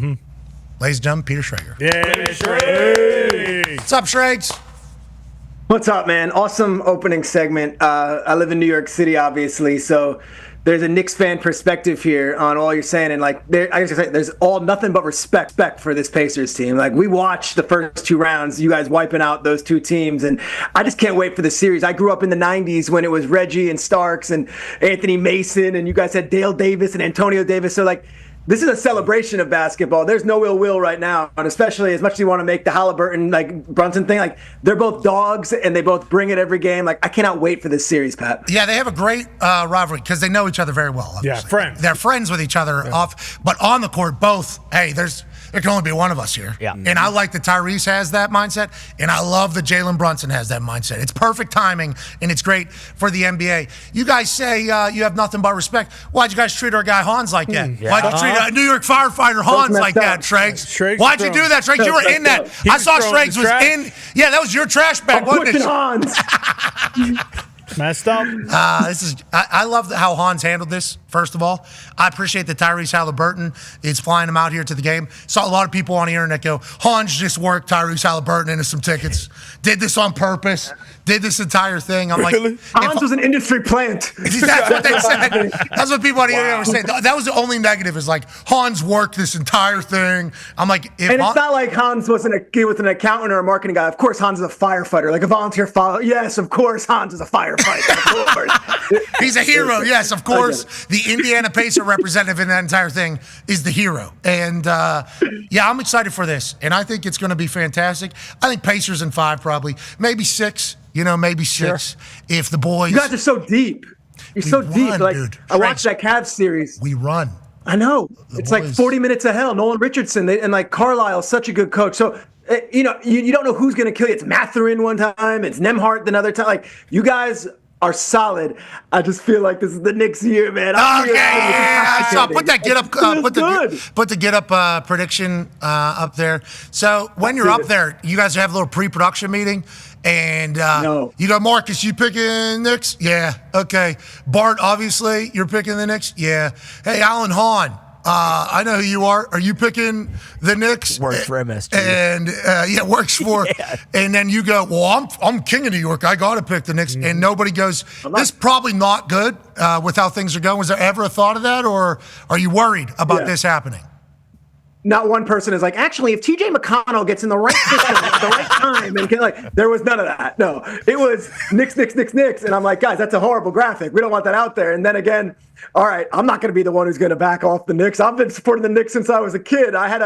Ladies and gentlemen, Peter Schrager. Yeah, Schrager. What's up, Schrags? What's up, man? Awesome opening segment. I live in New York City, obviously, so there's a Knicks fan perspective here on all you're saying, and there's nothing but respect for this Pacers team. Like, we watched the first two rounds, you guys wiping out those two teams, and I just can't wait for the series. I grew up in the 90s when it was Reggie and Starks and Anthony Mason, and you guys had Dale Davis and Antonio Davis, so this is a celebration of basketball. There's no ill will right now, and especially as much as you want to make the Halliburton, Brunson thing, they're both dogs, and they both bring it every game. I cannot wait for this series, Pat. Yeah, they have a great rivalry because they know each other very well. Obviously. Yeah, friends. They're friends with each other off, but on the court, both. Hey, there can only be one of us here. Yeah. And I like that Tyrese has that mindset, and I love that Jalen Brunson has that mindset. It's perfect timing, and it's great for the NBA. You guys say you have nothing but respect. Why'd you guys treat our guy Hans like that? Yeah. Why'd you treat a New York firefighter Hans like that, Schrags? Why'd you do that, Schrags? You were in that. I saw Schrags was in. Yeah, that was your trash bag, wasn't it? Hans. Messed up. I love how Hans handled this, first of all. I appreciate that Tyrese Halliburton is flying him out here to the game. Saw a lot of people on the internet go, Hans just worked Tyrese Halliburton into some tickets. Did this on purpose. Did this entire thing. I'm really? like, Hans was an industry plant. That's what they said. That's what people on the internet were saying. That was the only negative is Hans worked this entire thing. I'm like, and it's not like Hans was an accountant or a marketing guy. Of course, Hans is a firefighter, like a volunteer firefighter. Yes, of course, Hans is a firefighter. Of course. He's a hero. Yes, of course. The Indiana Pacer representative in that entire thing is the hero. And yeah, I'm excited for this. And I think it's going to be fantastic. I think Pacers in 5 probably. Maybe 6. Maybe 6. Sure. If the boys. You guys are so deep. You're so deep. Dude. I watched that Cavs series. We run. I know. It's boys. like 40 minutes of hell. Nolan Richardson and Carlisle's such a good coach. So, you don't know who's going to kill you. It's Mathurin one time. It's Nembhard another time. You guys are solid. I just feel like this is the Knicks year, man. I saw. Put that get up. Put the get up prediction up there. So when you're up there, you guys have a little pre-production meeting, and you go, Marcus, you picking Knicks? Yeah. Okay. Bart, obviously, you're picking the Knicks? Yeah. Hey, Alan Hahn. I know who you are. Are you picking the Knicks? Works for MSG. And works for. Yeah. And then you go, well, I'm king of New York. I got to pick the Knicks. And nobody goes, this is probably not good with how things are going. Was there ever a thought of that, or are you worried about this happening? Not one person is like, actually, if TJ McConnell gets in the right system at the right time, and there was none of that. No, it was Knicks. And I'm like, guys, that's a horrible graphic. We don't want that out there. And then again, all right, I'm not going to be the one who's going to back off the Knicks. I've been supporting the Knicks since I was a kid. I had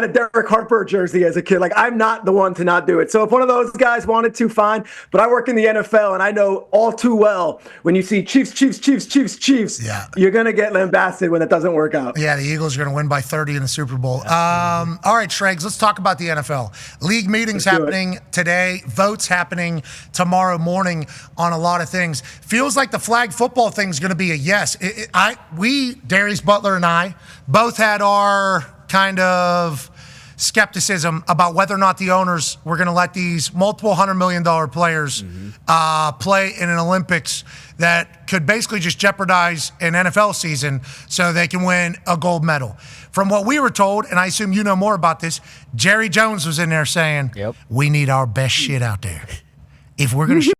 a Derek Harper jersey as a kid. I'm not the one to not do it. So if one of those guys wanted to, fine. But I work in the NFL, and I know all too well when you see Chiefs, you're going to get lambasted when it doesn't work out. Yeah, the Eagles are going to win by 30 in the Super Bowl. All right, Schrags, let's talk about the NFL. League meetings happening today, votes happening tomorrow morning on a lot of things. Feels like the flag football thing is going to be a yes. Darius Butler and I, both had our kind of skepticism about whether or not the owners were going to let these multiple $100 million players play in an Olympics that could basically just jeopardize an NFL season so they can win a gold medal. From what we were told, and I assume you know more about this, Jerry Jones was in there saying, we need our best shit out there. If we're going to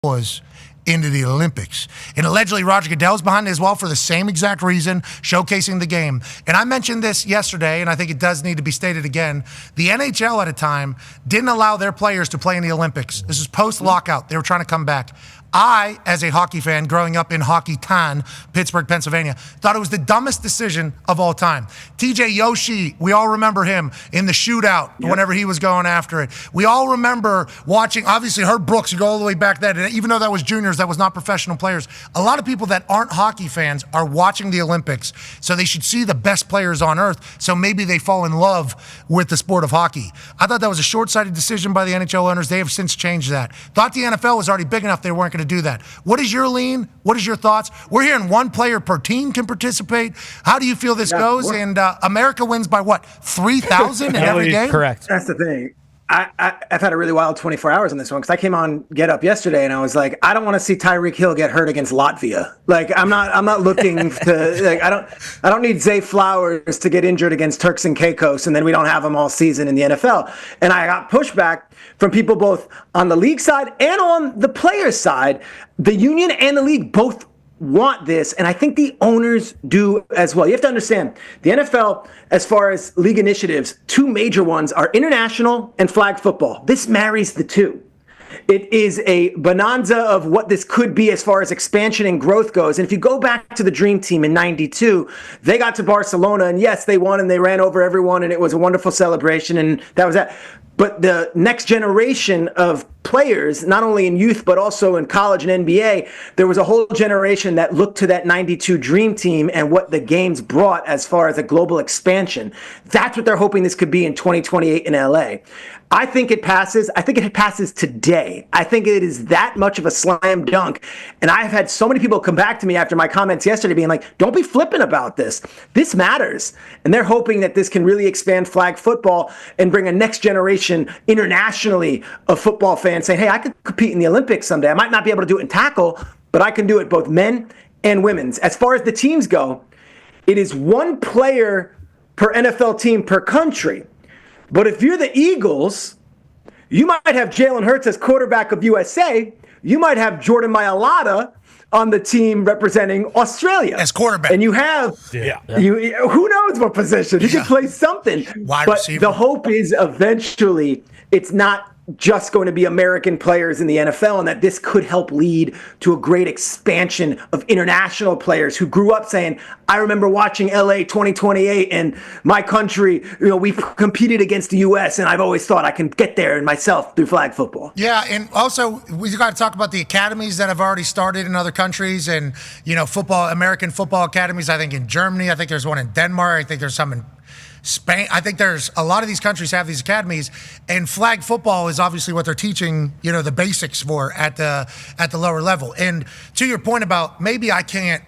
was into the Olympics. And allegedly Roger Goodell's behind it as well for the same exact reason, showcasing the game. And I mentioned this yesterday, and I think it does need to be stated again. The NHL at a time didn't allow their players to play in the Olympics. This is post-lockout. They were trying to come back. I, as a hockey fan growing up in Hockey Town, Pittsburgh, Pennsylvania, thought it was the dumbest decision of all time. TJ Yoshi, we all remember him in the shootout whenever he was going after it. We all remember watching, obviously, Herb Brooks, you go all the way back then, and even though that was juniors, that was not professional players. A lot of people that aren't hockey fans are watching the Olympics, so they should see the best players on earth, so maybe they fall in love with the sport of hockey. I thought that was a short-sighted decision by the NHL owners. They have since changed that. Thought the NFL was already big enough they weren't going to do that. What is your lean? What is your thoughts? We're hearing one player per team can participate. How do you feel this goes? And America wins by what, 3,000 in every game? Correct. That's the thing. I've had a really wild 24 hours on this one because I came on Get Up yesterday and I was like, I don't want to see Tyreek Hill get hurt against Latvia. Like, I'm not looking to, like, I don't need Zay Flowers to get injured against Turks and Caicos and then we don't have him all season in the NFL. And I got pushback from people both on the league side and on the players' side. The union and the league both want this, and I think the owners do as well. You have to understand, the NFL, as far as league initiatives, two major ones are international and flag football. This marries the two. It is a bonanza of what this could be as far as expansion and growth goes. And if you go back to the Dream Team in '92, they got to Barcelona, and yes, they won, and they ran over everyone, and it was a wonderful celebration, and that was that. But the next generation of players, not only in youth, but also in college and NBA, there was a whole generation that looked to that 92 Dream Team and what the games brought as far as a global expansion. That's what they're hoping this could be in 2028 in LA. I think it passes. I think it passes today. I think it is that much of a slam dunk. And I've had so many people come back to me after my comments yesterday being like, don't be flippant about this. This matters. And they're hoping that this can really expand flag football and bring a next generation internationally of football fans saying, hey, I could compete in the Olympics someday. I might not be able to do it in tackle, but I can do it both men and women's. As far as the teams go, it is one player per NFL team per country. But if you're the Eagles, you might have Jalen Hurts as quarterback of USA. You might have Jordan Mailata on the team representing Australia as quarterback. And you have who knows what position. He can play something. Wide but receiver. The hope is eventually it's not just going to be American players in the NFL, and that this could help lead to a great expansion of international players who grew up saying, I remember watching LA 2028 and my country, we've competed against the US and I've always thought I can get there in myself through flag football. Yeah, and also we've got to talk about the academies that have already started in other countries and, American football academies, I think in Germany, I think there's one in Denmark, I think there's some in Spain. I think there's a lot of these countries have these academies, and flag football is obviously what they're teaching, the basics for at the lower level. And to your point about maybe I can't,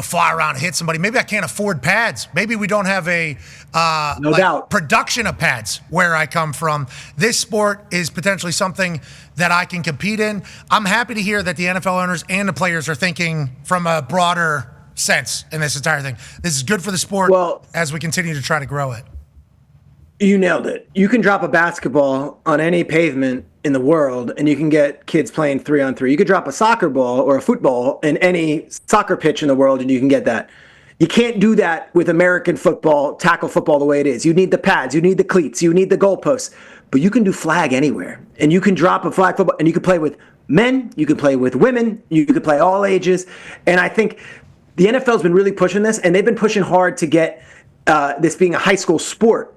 fly around and hit somebody. Maybe I can't afford pads. Maybe we don't have a doubt production of pads where I come from. This sport is potentially something that I can compete in. I'm happy to hear that the NFL owners and the players are thinking from a broader sense in this entire thing. This is good for the sport as we continue to try to grow it. You nailed it. You can drop a basketball on any pavement in the world and you can get kids playing 3-on-3. You could drop a soccer ball or a football in any soccer pitch in the world and you can get that. You can't do that with American football, tackle football the way it is. You need the pads, you need the cleats, you need the goalposts, but you can do flag anywhere. And you can drop a flag football and you can play with men, you can play with women, you can play all ages. And I think the NFL's been really pushing this, and they've been pushing hard to get this being a high school sport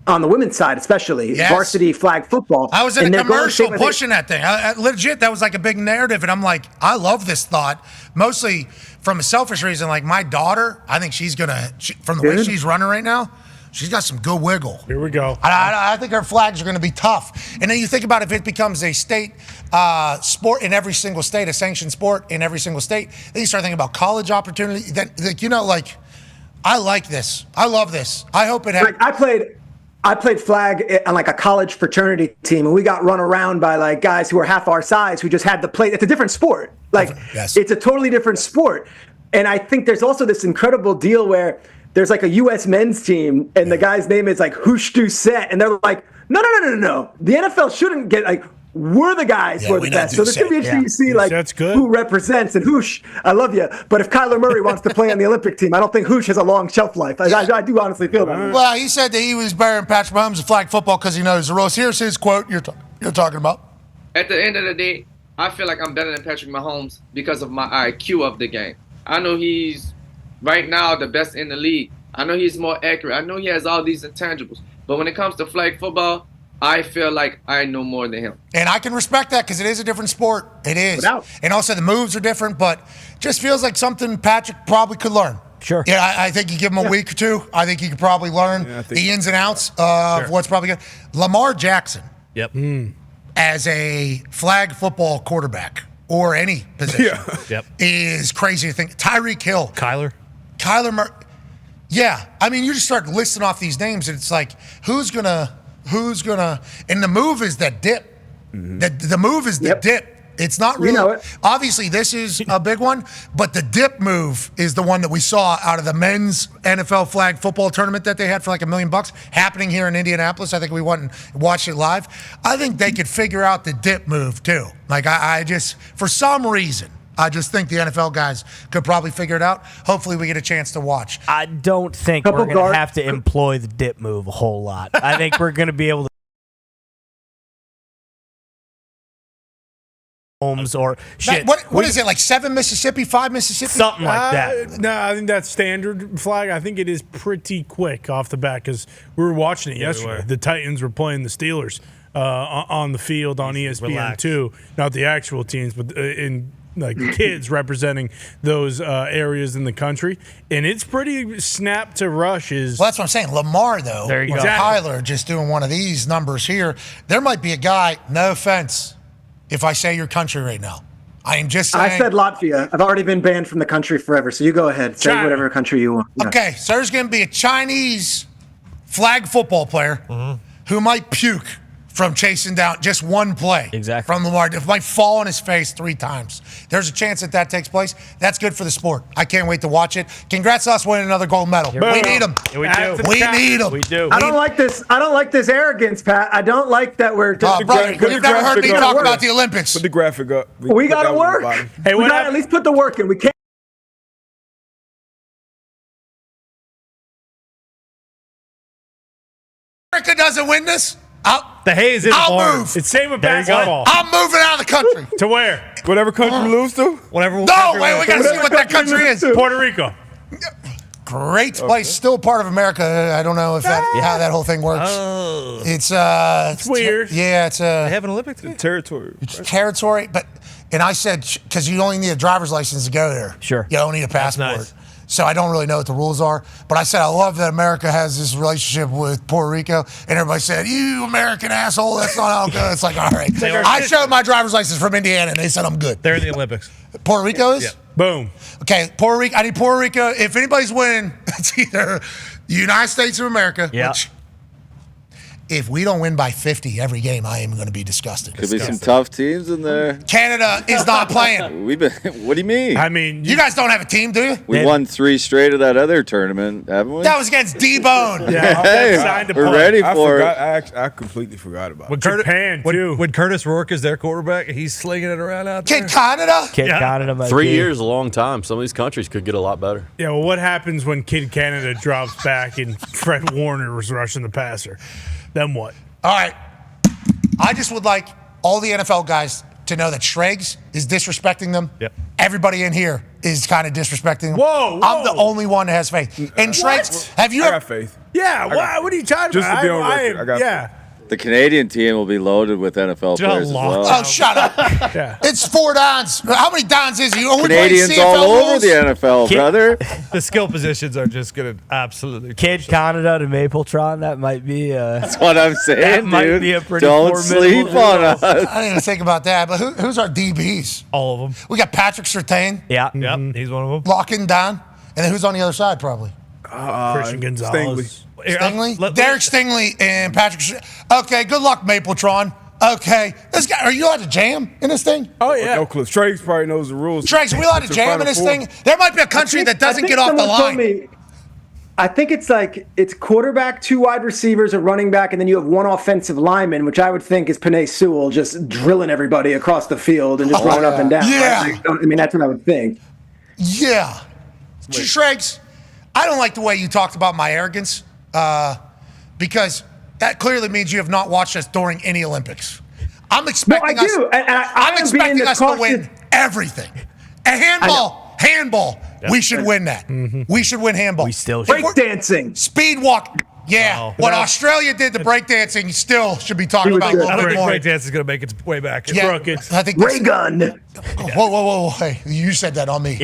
on the women's side, especially varsity flag football. I was in a commercial pushing that thing. Legit, that was like a big narrative, and I'm like, I love this thought, mostly from a selfish reason. Like my daughter, I think she's from the way she's running right now, she's got some good wiggle. Here we go. I think her flags are going to be tough. And then you think about if it becomes a state sport in every single state, a sanctioned sport in every single state, then you start thinking about college opportunity. I like this. I love this. I hope it happens. I played flag on like a college fraternity team, and we got run around by like guys who were half our size who just had to play. It's a different sport. It's a totally different sport. And I think there's also this incredible deal where there's like a U.S. men's team, and the guy's name is like Hoosh Doucette, and they're like, no. The NFL shouldn't get like, we're the guys who are the best. So this could be interesting to see like who represents. And Hoosh, I love you, but if Kyler Murray wants to play on the Olympic team, I don't think Hoosh has a long shelf life. I do honestly feel that. Well, he said that he was better than Patrick Mahomes in flag football because he knows the rules. Here's his quote you're talking about. At the end of the day, I feel like I'm better than Patrick Mahomes because of my IQ of the game. I know he's right now the best in the league. I know he's more accurate. I know he has all these intangibles. But when it comes to flag football, I feel like I know more than him. And I can respect that because it is a different sport. It is. And also the moves are different, but just feels like something Patrick probably could learn. Sure. Yeah, I think you give him a week or two. I think he could probably learn the ins and outs of what's probably good. Lamar Jackson. Yep. As a flag football quarterback or any position is crazy to think. Tyreek Hill. Kyler Murray. Yeah. I mean, you just start listing off these names and it's like, who's going to who's gonna. And the move is the dip. The move is the dip. It's not really. You know it. Obviously, this is a big one, but the dip move is the one that we saw out of the men's NFL flag football tournament that they had for like $1 million happening here in Indianapolis. I think we went and watched it live. I think they could figure out the dip move too. Like I just, for some reason, I just think the NFL guys could probably figure it out. Hopefully, we get a chance to watch. I don't think we're going to have to employ the dip move a whole lot. I think we're going to be able to. Or shit. What is it, like 7 Mississippi, 5 Mississippi? Something like that. No, I think that's standard flag. I think it is pretty quick off the bat because we were watching it yesterday. The Titans were playing the Steelers on the field on ESPN too. Not the actual teams, but in like kids representing those areas in the country. And it's pretty snap to rushes. Well, that's what I'm saying. Lamar, though, there you go. Tyler just doing one of these numbers here. There might be a guy, no offense, if I say your country right now. I am just saying. I said Latvia. I've already been banned from the country forever, so you go ahead. Say whatever country you want. Yeah. Okay, so there's going to be a Chinese flag football player who might puke from chasing down just one play from Lamar. It might fall on his face 3 times. There's a chance that takes place. That's good for the sport. I can't wait to watch it. Congrats to us winning another gold medal. We need them. Yeah, we do. We need them. We do. I don't like this. I don't like this arrogance, Pat. I don't like that we're. Brother, you've never heard me talk about the Olympics. Put the graphic up. We got to work. Hey, we got to at least put the work in. We can't. America doesn't win this. The haze is I'll move. It's same with basketball. I'm moving out of the country. To where? Whatever country we lose to? Whatever. No, wait, we got to see what that country is. Puerto Rico. Great place, still part of America. I don't know if how that whole thing works. It's weird. Yeah, it's They have an Olympics territory. It's territory, and I said because you only need a driver's license to go there. Sure. You don't need a passport. Nice. So I don't really know what the rules are. But I said I love that America has this relationship with Puerto Rico, and everybody said, "You American asshole, that's not how it goes." It's like, all right. I showed my driver's license from Indiana, and they said I'm good. They're in the Olympics. Puerto Rico is? Yeah. Boom. Okay, Puerto Rico. I need Puerto Rico. If anybody's winning, it's either the United States of America, which if we don't win by 50 every game, I am going to be disgusted. Could be some tough teams in there. Canada is not playing. What do you mean? I mean, you guys don't have a team, do you? We won 3 straight of that other tournament, haven't we? That was against D-Bone. Hey, we're ready for it. I completely forgot about it. With Japan, too. When Curtis Rourke is their quarterback, he's slinging it around out there. Kid Canada? Kid Canada might 3 be. years, a long time. Some of these countries could get a lot better. Yeah, well, what happens when Kid Canada drops back and Fred Warner was rushing the passer? Then what? All right. I just would like all the NFL guys to know that Schrags is disrespecting them. Yep. Everybody in here is kind of disrespecting them. Whoa. I'm the only one that has faith. And Schrags, have you I ever... got faith. Yeah, what are you talking Just about? to be on record, I got yeah. The Canadian team will be loaded with NFL players as well. Oh, shut up. Yeah. It's 4 downs. How many downs is he? Canadians all over the NFL, brother. The skill positions are just going to absolutely. Kid Canada to Mapletron, that might be. That's what I'm saying, that might dude. be a pretty Don't sleep on us. I didn't even think about that. But who's our DBs? All of them. We got Patrick Surtain Yeah. Yep, he's one of them. locking down. And then who's on the other side, probably? Christian Gonzalez. Stingley? Derek Stingley and Patrick. Okay, good luck, Mapletron. Okay. This guy, are you allowed to jam in this thing? Oh, yeah. No clue. Trace probably knows the rules. Trace, are we allowed to jam in this thing? There might be a country that doesn't get off the line. I think it's quarterback, 2 wide receivers, a running back, and then you have 1 offensive lineman, which I would think is Penei Sewell, just drilling everybody across the field and just running up and down. Yeah. Right? I mean, that's what I would think. Yeah. Schrags, I don't like the way you talked about my arrogance because that clearly means you have not watched us during any Olympics. I'm expecting I do. I'm expecting us to win everything. And handball. Yeah. We should win that. Mm-hmm. We should win handball. We still should. Breakdancing. Speed walk. Yeah. Wow. What Australia did to breakdancing still should be talking about a little bit more. Breakdance is going to make its way back. Yeah, I think Ray gun. Whoa. Hey, you said that on me.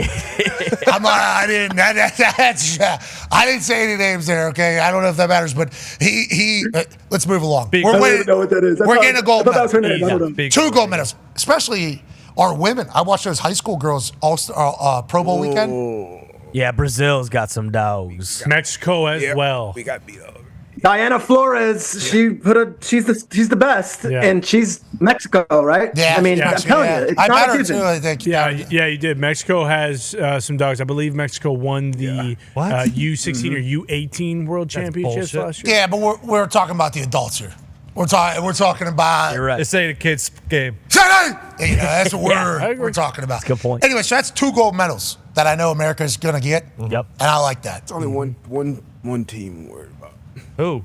I didn't. I didn't say any names there. Okay, I don't know if that matters, but he. Let's move along. I don't even know what that is. We're getting a gold medal. Yeah, 2 gold medals, especially our women. I watched those high school girls all Pro Bowl weekend. Yeah, Brazil's got some dogs. Mexico as well. We got beat up. Diana Flores, she's the best, and she's Mexico, right? Yeah, I mean, yeah, I'm telling you, it's I not met a her given. too. I think. Yeah, you did. Mexico has some dogs. I believe Mexico won the U16 or U18 World Championships last year. Yeah, but we're talking about the adults here. We're talking about. You're right. It's a kid's game. That's what we're talking about. That's a good point. Anyway, so that's 2 gold medals that I know America is going to get. Yep. And I like that. It's only one team I'm worried about. Who?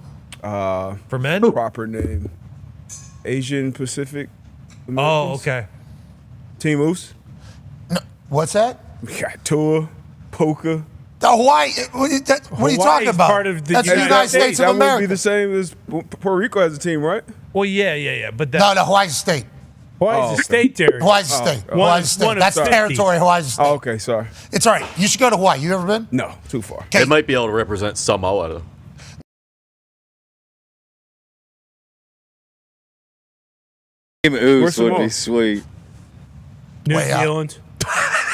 For men? Proper name. Asian Pacific Americans. Oh, okay. Team Moose. No, what's that? We got Tua, Polka. The Hawaii. What are you talking about? Part of the That's the United States of That would America. be the same as Puerto Rico has a team, right? Well, yeah. But No, Hawaii's a state. Hawaii's a state territory. Hawaii's a state. Hawaii's a state. That's territory. Hawaii's a state. Oh, okay, sorry. It's all right. You should go to Hawaii. You ever been? No, too far. They might be able to represent Samoa, though. Team Oos would Samoa? be sweet. New Way out. Zealand.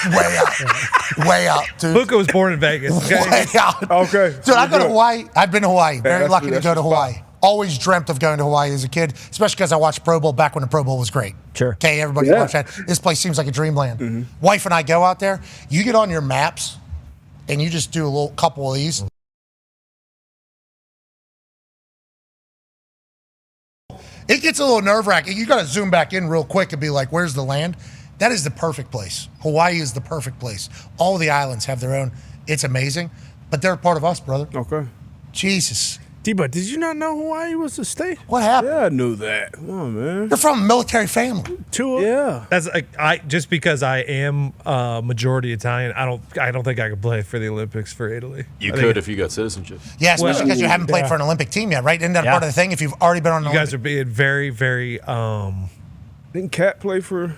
Way out. Way out, dude. Luka was born in Vegas. Okay? Way out. Okay. Dude, I go to Hawaii. I've been to Hawaii. Very that's lucky the- to go to that's the Hawaii. spot. Always dreamt of going to Hawaii as a kid, especially because I watched Pro Bowl back when the Pro Bowl was great. Sure. Okay, everybody watched that. This place seems like a dreamland. Wife and I go out there. You get on your maps, and you just do a little couple of these. It gets a little nerve-wracking. You got to zoom back in real quick and be like, where's the land? That is the perfect place. Hawaii is the perfect place. All the islands have their own. It's amazing, but they're a part of us, brother. Okay. Jesus. D-But, did you not know Hawaii was a state? What happened? Yeah, I knew that. Come on, man. You're from a military family. Yeah. That's like just because I am majority Italian, I don't think I could play for the Olympics for Italy. You could if you got citizenship. Yeah, especially because you haven't played for an Olympic team yet, right? Isn't that part of the thing? If you've already been on an You guys Olympic are being very, very. Didn't Cat play for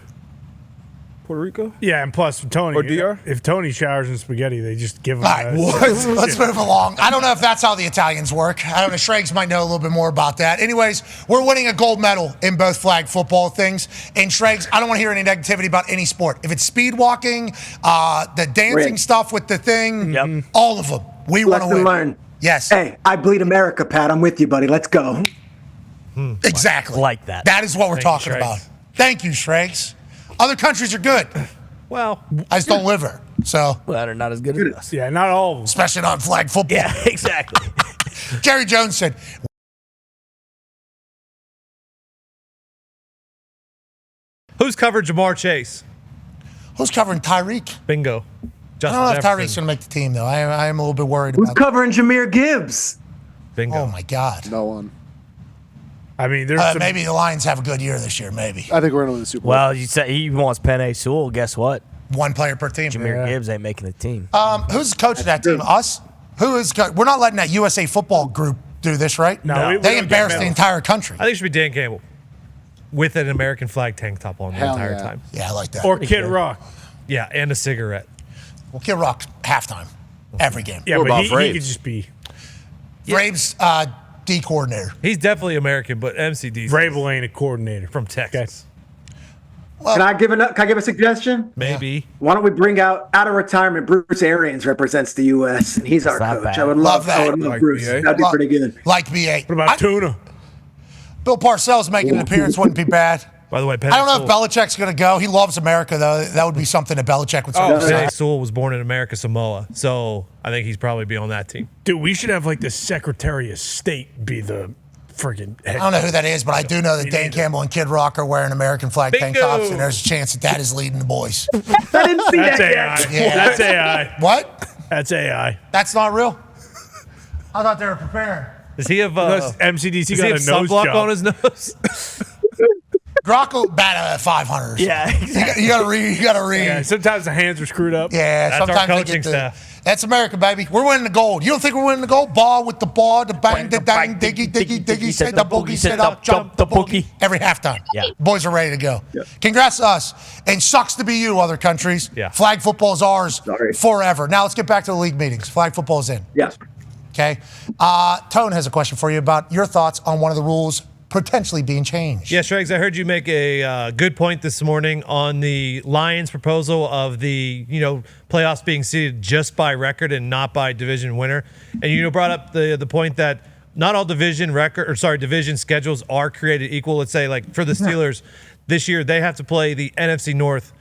Puerto Rico? Yeah, and plus Tony. Or DR? If Tony showers in spaghetti, they just give him. All right, let's move along. I don't know if that's how the Italians work. I don't know. Shrags might know a little bit more about that. Anyways, we're winning a gold medal in both flag football things. And Shrags, I don't want to hear any negativity about any sport. If it's speed walking, the dancing stuff with the thing, all of them, we want to Lesson win. learned. Yes. Hey, I bleed America, Pat. I'm with you, buddy. Let's go. Exactly. Like that. That is what we're Thank you, talking about. Shrags. Thank you, Shrags. Other countries are good. Well, I just don't live here. So, Well, they're not as good as us. Yeah, not all of them. especially not flag football. Yeah, exactly. Jerry Jones said, who's covered Jamar Chase? who's covering Tyreek? Bingo. I Justin don't know if Jefferson. Tyreek's going to make the team, though. I am a little bit worried Who's about covering Jameer Gibbs? Bingo. Oh, my God. No one. I mean, there's some, Maybe the Lions have a good year this year, maybe. I think we're going to win the Super Bowl. Well, you said he wants Penei Sewell. Guess what? One player per team. Jameer Gibbs ain't making the team. Who's the coach of that team? Us? Who is? We're not letting that USA football group do this, right? No, we They don't get embarrassed the medals. entire country. I think it should be Dan Campbell with an American flag tank top on the Hell entire yeah. time. Yeah, I like that. or Kid Rock. Yeah, and a cigarette. Well, Kid Rock's halftime every game. Yeah, What but about he Braves? could just be. Braves D coordinator. He's definitely American, but MCD Vrabel ain't a coordinator. from Texas. Well, Can I give a suggestion? Maybe. Why don't we bring out of retirement Bruce Arians represents the U.S. and he's our not coach. bad. I would Love love that. I would love Like Bruce. BA. That'd be pretty good. like BA. What about Tuna? Bill Parcells making an appearance wouldn't be bad. By the way, I don't know if Belichick's going to go. He loves America, though. That would be something that Belichick would say. Penei Sewell was born in America, Samoa, so I think he's probably be on that team. Dude, we should have like the Secretary of State be the friggin' head. I don't know who that is, but I do know that Dan Campbell and Kid Rock are wearing American flag tank Bingo. tops, and there's a chance that is leading the boys. I didn't see That's that AI. yet. Yeah. That's AI. What? That's AI. That's not real? I thought they were preparing. Does he have Unless MCDC does he got have a nose sunblock job. on his nose? Grocko batted at 500. Yeah, exactly. You gotta read. You gotta read. Yeah, sometimes the hands are screwed up. Yeah, That's our sometimes they coaching get the, staff. That's America, baby. We're winning the gold. You don't think we're winning the gold? Ball with the ball, the bang, the dang, diggy, diggy, diggy, set the boogie, set up, jump the boogie. Every halftime. Yeah. Boys are ready to go. Congrats to us. And sucks to be you, other countries. Yeah. Flag football is ours Sorry. forever. Now let's get back to the league meetings. Flag football is in. Yes. Okay. Tone has a question for you about your thoughts on one of the rules potentially being changed. Yeah, Shregs, I heard you make a good point this morning on the Lions' proposal of the playoffs being seeded just by record and not by division winner. And brought up the point that not all division schedules are created equal. Let's say like for the Steelers this year, they have to play the NFC North.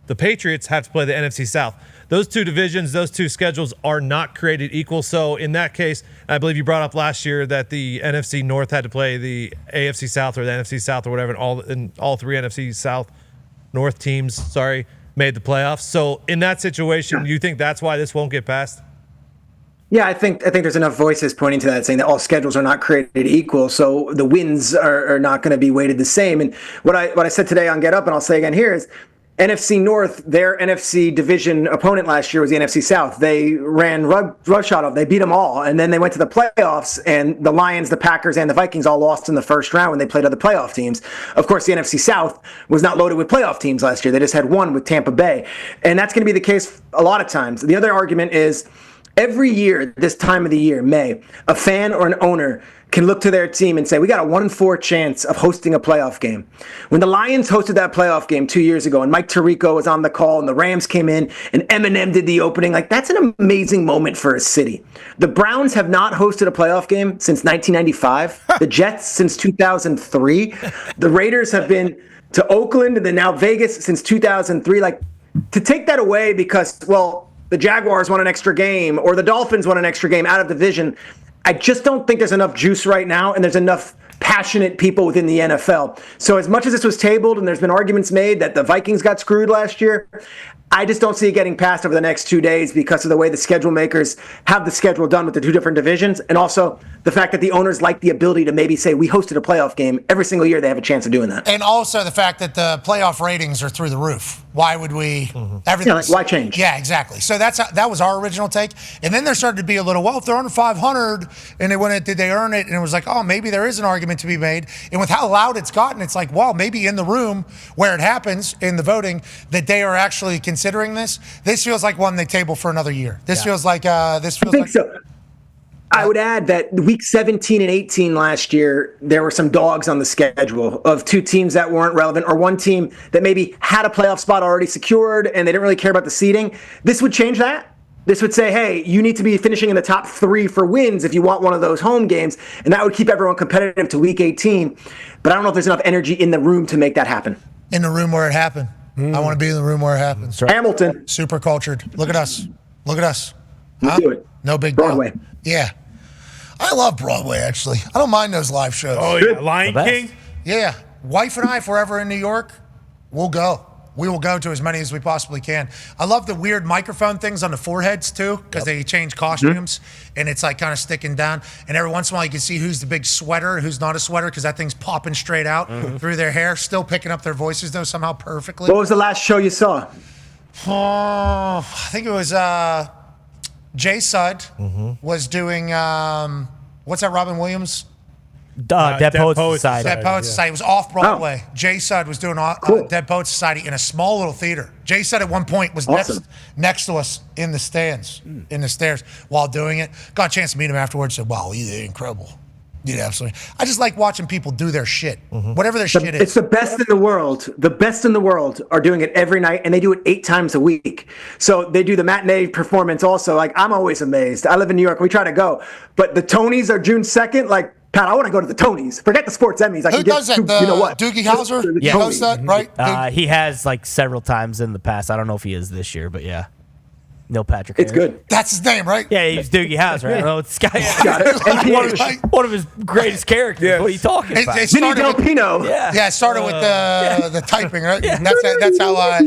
The Patriots have to play the NFC South. Those two divisions, those two schedules are not created equal. So in that case, I believe you brought up last year that the NFC North had to play the AFC South or the NFC South or whatever, and all three NFC South North teams, made the playoffs. So in that situation, you think that's why this won't get passed? Yeah, I think there's enough voices pointing to that, saying that all schedules are not created equal, so the wins are not going to be weighted the same. And what I said today on Get Up, and I'll say again here, is NFC North, their NFC division opponent last year was the NFC South. They ran roughshod of. They beat them all, and then they went to the playoffs, and the Lions, the Packers, and the Vikings all lost in the first round when they played other playoff teams. Of course, the NFC South was not loaded with playoff teams last year. They just had one with Tampa Bay, and that's going to be the case a lot of times. The other argument is every year, this time of the year, May, a fan or an owner can look to their team and say, we got a 1 in 4 chance of hosting a playoff game. When the Lions hosted that playoff game 2 years ago and Mike Tirico was on the call and the Rams came in and Eminem did the opening, that's an amazing moment for a city. The Browns have not hosted a playoff game since 1995. The Jets since 2003. The Raiders have been to Oakland and then now Vegas since 2003. To take that away because, the Jaguars won an extra game or the Dolphins won an extra game out of division, I just don't think there's enough juice right now, and there's enough passionate people within the NFL. So as much as this was tabled and there's been arguments made that the Vikings got screwed last year, I just don't see it getting passed over the next 2 days because of the way the schedule makers have the schedule done with the two different divisions, and also the fact that the owners like the ability to maybe say, we hosted a playoff game. Every single year they have a chance of doing that. And also the fact that the playoff ratings are through the roof. Why would we? Why change? Yeah, exactly. So that was our original take. And then there started to be a little, if they're under 500, and did they earn it? And it was like, maybe there is an argument to be made. And with how loud it's gotten, it's like, maybe in the room where it happens in the voting that they are actually considering this. This feels like one they table for another year. This feels like so. I would add that week 17 and 18 last year, there were some dogs on the schedule of two teams that weren't relevant or one team that maybe had a playoff spot already secured and they didn't really care about the seeding. This would change that. This would say, hey, you need to be finishing in the top 3 for wins if you want one of those home games, and that would keep everyone competitive to week 18. But I don't know if there's enough energy in the room to make that happen. In the room where it happened. I want to be in the room where it happens. Right. Hamilton. Super cultured. Look at us. Huh? Do it. No big Broadway. deal. Yeah. I love Broadway, actually. I don't mind those live shows. Oh, yeah. Lion King? Yeah. Wife and I, if we're ever in New York, we'll go. We will go to as many as we possibly can. I love the weird microphone things on the foreheads, too, because they change costumes, and it's kind of sticking down. And every once in a while, you can see who's the big sweater, who's not a sweater, because that thing's popping straight out through their hair, still picking up their voices, though, somehow perfectly. What was the last show you saw? I think it was Jay Sudd was doing, what's that, Robin Williams? Dead Poets Society. Dead Poets Society. It was off Broadway. Jay Sudd was doing Dead Poets Society in a small little theater. Jay Sudd at one point was next to us in the stands, in the stairs, while doing it. Got a chance to meet him afterwards. Said, wow, you did incredible. You did absolutely. I just like watching people do their shit, whatever their shit is. It's the best in the world. The best in the world are doing it every night, and they do it 8 times a week. So they do the matinee performance also. I'm always amazed. I live in New York. We try to go. But the Tonys are June 2nd. Pat, I want to go to the Tonys. Forget the sports Emmys. Who does that? You know what? Doogie Howser? Yeah. Does that, right? He has several times in the past. I don't know if he is this year, but yeah. Neil Patrick Harris. It's good. That's his name, right? Yeah, he's Doogie Howser. Right? I don't know. This guy one of his greatest characters. Yeah. What are you talking about? Vinny Del Pino. Yeah, it started with the typing, right? Yeah. That's how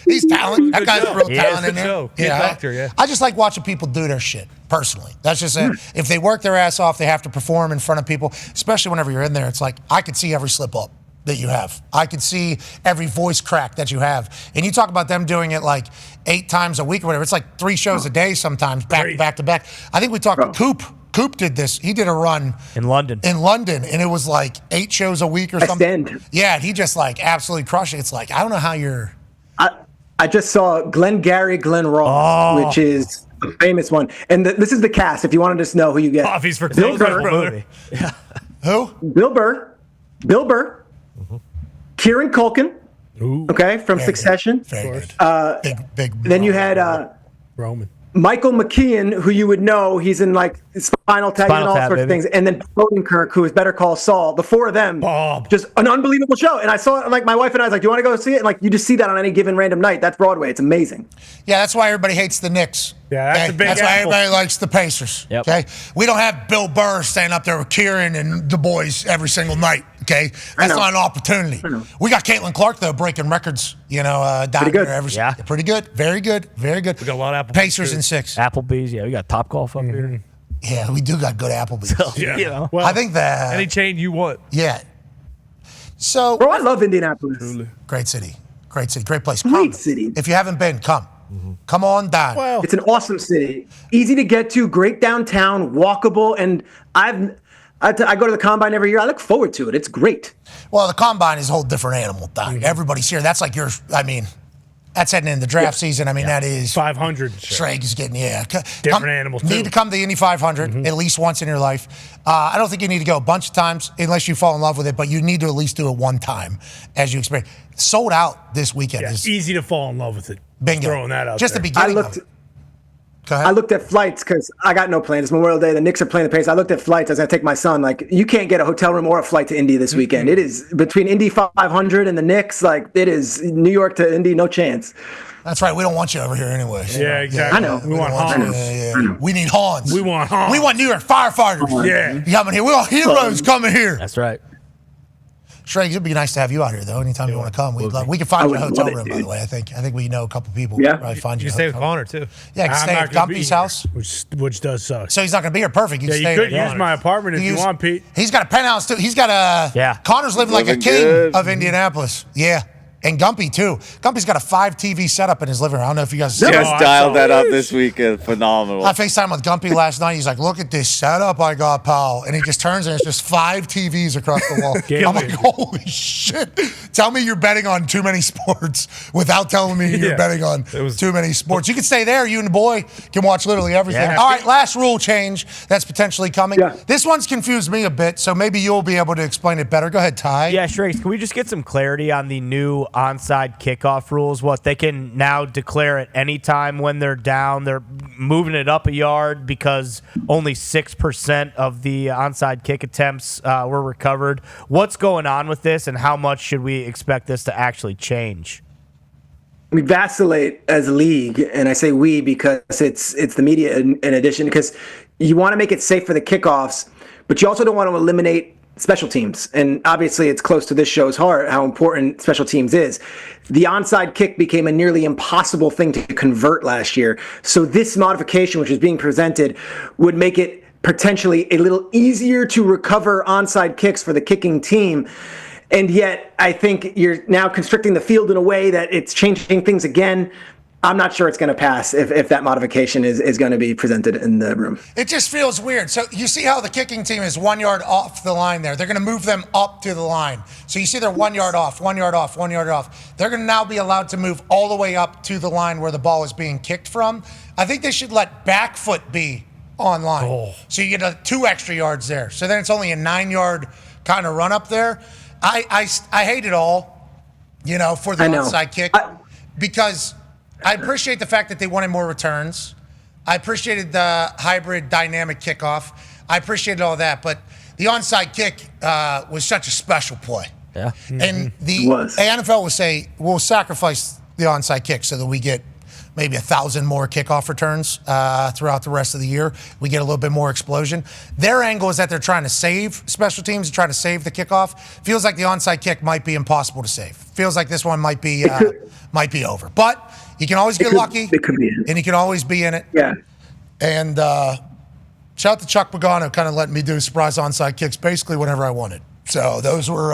he's talented. That guy's real talented. Yeah. I just like watching people do their shit, personally. That's just it. If they work their ass off, they have to perform in front of people, especially whenever you're in there. It's like, I could see every slip up that you have. I could see every voice crack that you have. And you talk about them doing it 8 times a week or whatever. It's 3 shows a day sometimes, back to back. I think we talked to Coop. Coop did this. He did a run in London, and it was 8 shows a week or something. Yeah, he just absolutely crushed it. It's I don't know how you're. I just saw Glenn Ross, which is a famous one. And this is the cast, if you want to just know who you get. Coffees for Bill Closers, Burr. brother. Yeah. Who? Bill Burr. Kieran Culkin. Ooh. Okay, from Succession. Very good. Big. Then you had Roman. Michael McKeon, who you would know, he's in like Spinal Tap and all sorts of things, and then Bodenkirk, who is Better Call Saul. The four of them, just an unbelievable show. And I saw it, like my wife and I was like, "Do you want to go see it?" And like you just see that on any given random night. That's Broadway. It's amazing. Yeah, that's why everybody hates the Knicks. Yeah, that's the big That's why everybody likes the Pacers. Yep. Okay, we don't have Bill Burr staying up there with Kieran and the boys every single night. Okay, that's not an opportunity. We got Caitlin Clark though breaking records. Down there every pretty good, very good, very good. We got a lot of Applebee's Pacers in 6. Applebee's, yeah, we got Top Golf up here. Yeah, we do got good Applebee's. So, Yeah. Well, I think that any chain you want. Yeah. So, bro, I love Indianapolis. Great city, great place. Great city. If you haven't been, come. Come on down. Well, it's an awesome city, easy to get to, great downtown, walkable, and I go to the Combine every year. I look forward to it. It's great. Well, the Combine is a whole different animal, Doc. Everybody's here. That's like that's heading in the draft season. That is 500. Schrager's getting different animals. Too. Need to come to the Indy 500 at least once in your life. I don't think you need to go a bunch of times unless you fall in love with it, but you need to at least do it one time as you experience. Sold out this weekend. Yeah, it's easy to fall in love with it. Bingo. Throwing that out Just there. the beginning. Go ahead. I looked at flights because I got no plans. It's Memorial Day. The Knicks are playing the Pacers. I looked at flights as I take my son. Like, you can't get a hotel room or a flight to Indy this weekend. It is between Indy 500 and the Knicks. Like, it is New York to Indy, no chance. That's right. We don't want you over here anyways. Yeah, exactly. I know. We want Hans. Yeah. We need Hans. We want Hans. We want New York firefighters. Yeah. Coming here. We want heroes coming here. That's right. Shrek, it'd be nice to have you out here, though. Anytime you want to come, we can find you a hotel room, by the way. I think we know a couple people. Yeah. Probably find you. You can stay with Connor too. Yeah, you can stay at Gumpy's house. Which does suck. So he's not going to be here. Perfect. You Yeah, can you stay could at use my apartment if you want, Pete. He's got a penthouse too. He's got a. Connor's living like a Living king good. of Indianapolis. Yeah. And Gumpy, too. Gumpy's got a 5 TV setup in his living room. I don't know if you guys Just see dialed that up this weekend. Phenomenal. I FaceTimed with Gumpy last night. He's like, look at this setup I got, pal. And he just turns and it's just 5 TVs across the wall. I'm like, holy shit. Tell me you're betting on too many sports without telling me you're betting on too many sports. You can stay there. You and the boy can watch literally everything. Yeah. All right, last rule change that's potentially coming. Yeah. This one's confused me a bit, so maybe you'll be able to explain it better. Go ahead, Ty. Yeah, Shrakes, can we just get some clarity on the new onside kickoff rules? What they can now declare at any time when they're down. They're moving it up a yard because only 6% of the onside kick attempts were recovered. What's going on with this, and how much should we expect this to actually change? We vacillate as a league, and I say we because it's the media in addition, because you want to make it safe for the kickoffs, but you also don't want to eliminate special teams. And obviously it's close to this show's heart how important special teams is. The onside kick became a nearly impossible thing to convert last year. So this modification, which is being presented, would make it potentially a little easier to recover onside kicks for the kicking team. And yet I think you're now constricting the field in a way that it's changing things again. I'm not sure it's going to pass if that modification is going to be presented in the room. It just feels weird. So you see how the kicking team is 1 yard off the line there. They're going to move them up to the line. So you see they're 1 yard off, 1 yard off, 1 yard off. They're going to now be allowed to move all the way up to the line where the ball is being kicked from. I think they should let back foot be on line. So you get 2 extra yards there. So then it's only a 9 yard kind of run up there. I hate it all, for the onside kick because I appreciate the fact that they wanted more returns. I appreciated the hybrid dynamic kickoff. I appreciated all that, but the onside kick was such a special play. Yeah. And the NFL will say, we'll sacrifice the onside kick so that we get maybe 1,000 more kickoff returns throughout the rest of the year. We get a little bit more explosion. Their angle is that they're trying to save special teams, trying to save the kickoff. Feels like the onside kick might be impossible to save. Feels like this one might be over. But you can always get lucky. It could be. And you can always be in it. Yeah. And shout out to Chuck Pagano, kind of letting me do surprise onside kicks basically whenever I wanted. So those were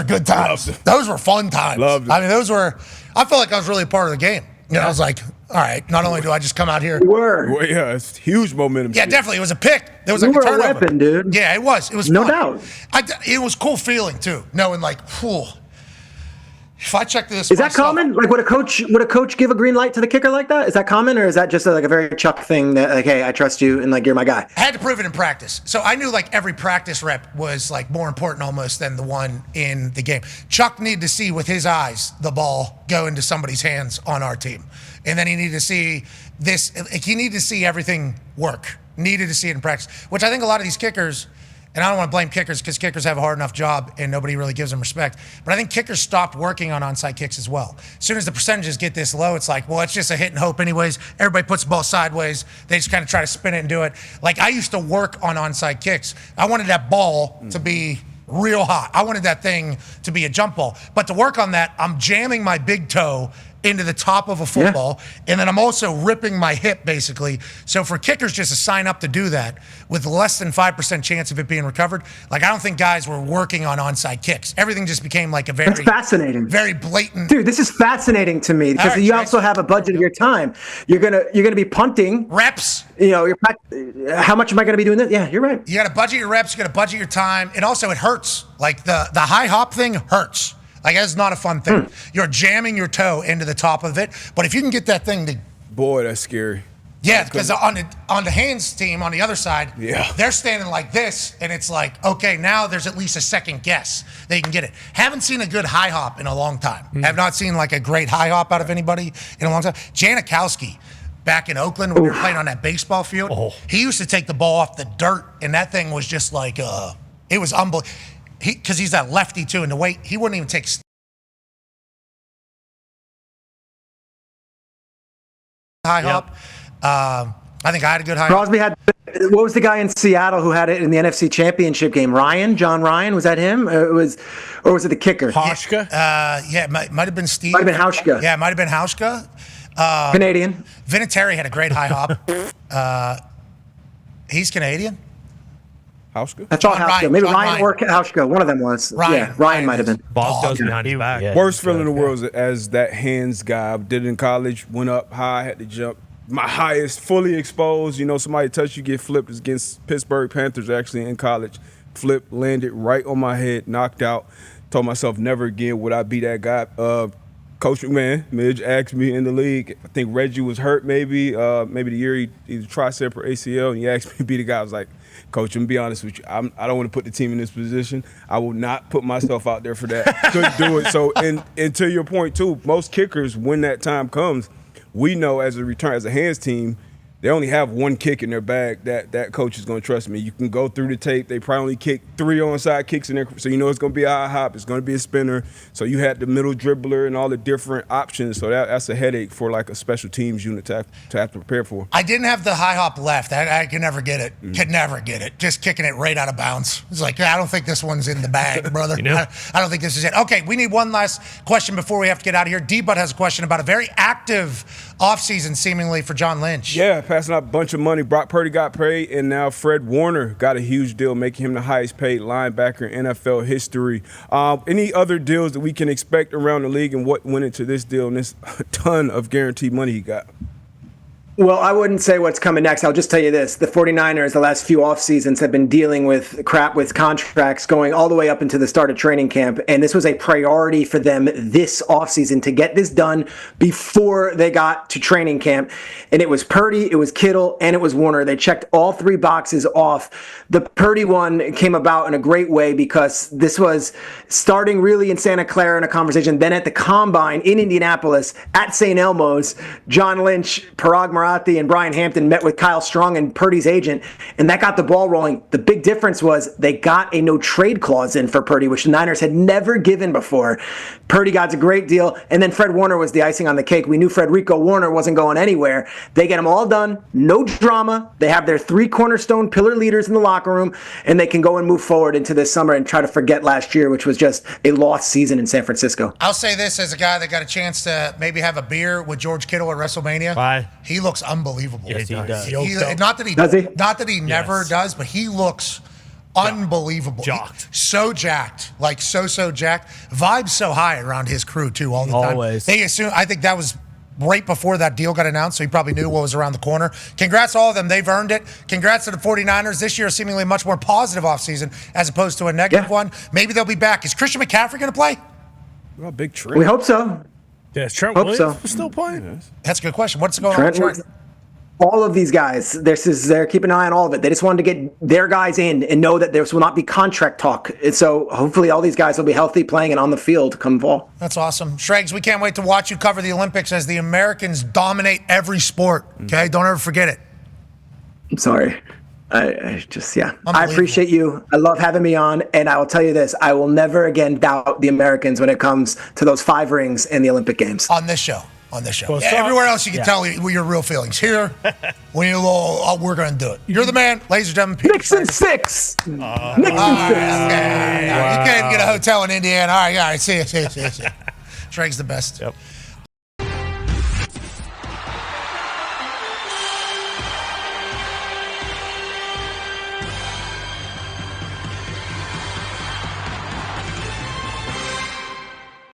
good times. Those were fun times. Loved it. I mean, I felt like I was really a part of the game. I was like, all right, not only do I just come out here. Were. Well, yeah, it's huge momentum. Yeah, shift. definitely. It was a pick. There was like You a were a turnover. weapon, dude. Yeah, it was. It was No fun. doubt. It was cool feeling, too, knowing like, If I check this, is that common? Like, would a coach give a green light to the kicker like that? Is that common, or is that just like a very Chuck thing that, like, hey, I trust you and like you're my guy? I had to prove it in practice, so I knew like every practice rep was like more important almost than the one in the game. Chuck needed to see with his eyes the ball go into somebody's hands on our team, and then he needed to see this. He needed to see everything work. Needed to see it in practice, which I think a lot of these kickers. And I don't want to blame kickers because kickers have a hard enough job and nobody really gives them respect. But I think kickers stopped working on onside kicks as well. As soon as the percentages get this low, it's like, well, it's just a hit and hope anyways. Everybody puts the ball sideways. They just kind of try to spin it and do it. Like, I used to work on onside kicks. I wanted that ball to be real hot. I wanted that thing to be a jump ball. But to work on that, I'm jamming my big toe into the top of a football, and then I'm also ripping my hip, basically. So for kickers just to sign up to do that with less than 5% chance of it being recovered, like, I don't think guys were working on onside kicks. Everything just became like a very That's fascinating, very blatant. Dude, this is fascinating to me because you also have a budget of your time. You're gonna be punting reps. You know, how much am I gonna be doing this? Yeah, you're right. You got to budget your reps. You got to budget your time, and also it hurts. Like the high hop thing hurts. Like, that's not a fun thing. You're jamming your toe into the top of it. But if you can get that thing to... Boy, that's scary. Yeah, because on the hands team, on the other side, yeah, they're standing like this, and it's like, okay, now there's at least a second guess they can get it. Haven't seen a good high hop in a long time. Have not seen, like, a great high hop out of anybody in a long time. Janikowski, back in Oakland when we were playing on that baseball field, he used to take the ball off the dirt, and that thing was just like, it was unbelievable. Because he's that lefty too, and the weight, he wouldn't even take high hop. I think I had a good high Crosby had. What was the guy in Seattle who had it in the NFC Championship game? John Ryan, was that him? Or was it the kicker? Hauschka? Yeah, it might have been Steve. Might have been Hauschka. Yeah, it might have been Hauschka. Canadian. Vinatieri had a great high hop. He's Canadian. Hauschka? I thought Hauschka. Maybe Ryan or Hauschka. One of them was. Ryan might have been. Boss goes behind his back. Worst feeling in the world is as that hands guy. I did it in college, went up high, had to jump. My highest, fully exposed. You know, somebody touch you, get flipped. It's against Pittsburgh Panthers actually in college. Flipped, landed right on my head, knocked out. Told myself never again would I be that guy. Coach McMahon, Midge asked me in the league. I think Reggie was hurt maybe the year he either tricep or ACL, and he asked me to be the guy. I was like, Coach, I'm gonna be honest with you. I don't want to put the team in this position. I will not put myself out there for that. Couldn't do it. So, and to your point too, most kickers, when that time comes, we know as a hands team, they only have one kick in their bag that coach is going to trust me. You can go through the tape. They probably only kick 3 onside kicks in there. So you know it's going to be a high hop. It's going to be a spinner. So you had the middle dribbler and all the different options. So that's a headache for like a special teams unit to have to prepare for. I didn't have the high hop left. I could never get it. Could never get it. Just kicking it right out of bounds. It's like, I don't think this one's in the bag, brother. I don't think this is it. Okay, we need one last question before we have to get out of here. D-Bud has a question about a very active offseason seemingly for John Lynch. Yeah, passing out a bunch of money. Brock Purdy got paid, and now Fred Warner got a huge deal, making him the highest paid linebacker in NFL history. Any other deals that we can expect around the league, and what went into this deal and this ton of guaranteed money he got? Well, I wouldn't say what's coming next. I'll just tell you this. The 49ers, the last few off seasons, have been dealing with crap with contracts going all the way up into the start of training camp. And this was a priority for them this offseason to get this done before they got to training camp. And it was Purdy, it was Kittle, and it was Warner. They checked all 3 boxes off. The Purdy one came about in a great way because this was starting really in Santa Clara in a conversation. Then at the Combine in Indianapolis at St. Elmo's, John Lynch, Parag Marathe, and Brian Hampton met with Kyle Strong and Purdy's agent, and that got the ball rolling. The big difference was they got a no-trade clause in for Purdy, which the Niners had never given before. Purdy got a great deal, and then Fred Warner was the icing on the cake. We knew Frederico Warner wasn't going anywhere. They get them all done, no drama. They have their 3 cornerstone pillar leaders in the locker room, and they can go and move forward into this summer and try to forget last year, which was just a lost season in San Francisco. I'll say this as a guy that got a chance to maybe have a beer with George Kittle at WrestleMania. Why? He looks unbelievable. Yes, he does. Not that he never does, but he looks unbelievable. Jocked. So jacked. Like so jacked. Vibes so high around his crew too all the time. Always. They assume, I think that was right before that deal got announced, so he probably knew what was around the corner. Congrats to all of them. They've earned it. Congrats to the 49ers. This year seemingly a much more positive offseason as opposed to a negative one. Maybe they'll be back. Is Christian McCaffrey going to play? What about Big Trent? We hope so. Yeah, is Trent Hope Williams so. still playing? That's a good question. What's going on Trent, with Trent? all of these guys, they're keeping an eye on all of it. They just wanted to get their guys in and know that there will not be contract talk. And so hopefully all these guys will be healthy, playing and on the field come fall. That's awesome. Schrags, we can't wait to watch you cover the Olympics as the Americans dominate every sport. Okay? Don't ever forget it. I'm sorry. I appreciate you. I love having me on. And I will tell you this, I will never again doubt the Americans when it comes to those 5 rings in the Olympic Games. On this show. Well, everywhere else you can tell your real feelings. Here, we need a little, we're going to do it. You're the man, ladies and gentlemen. Knicks and 6. Knicks and 6. You can't even get a hotel in Indiana. All right. See you. Schrags the best. Yep.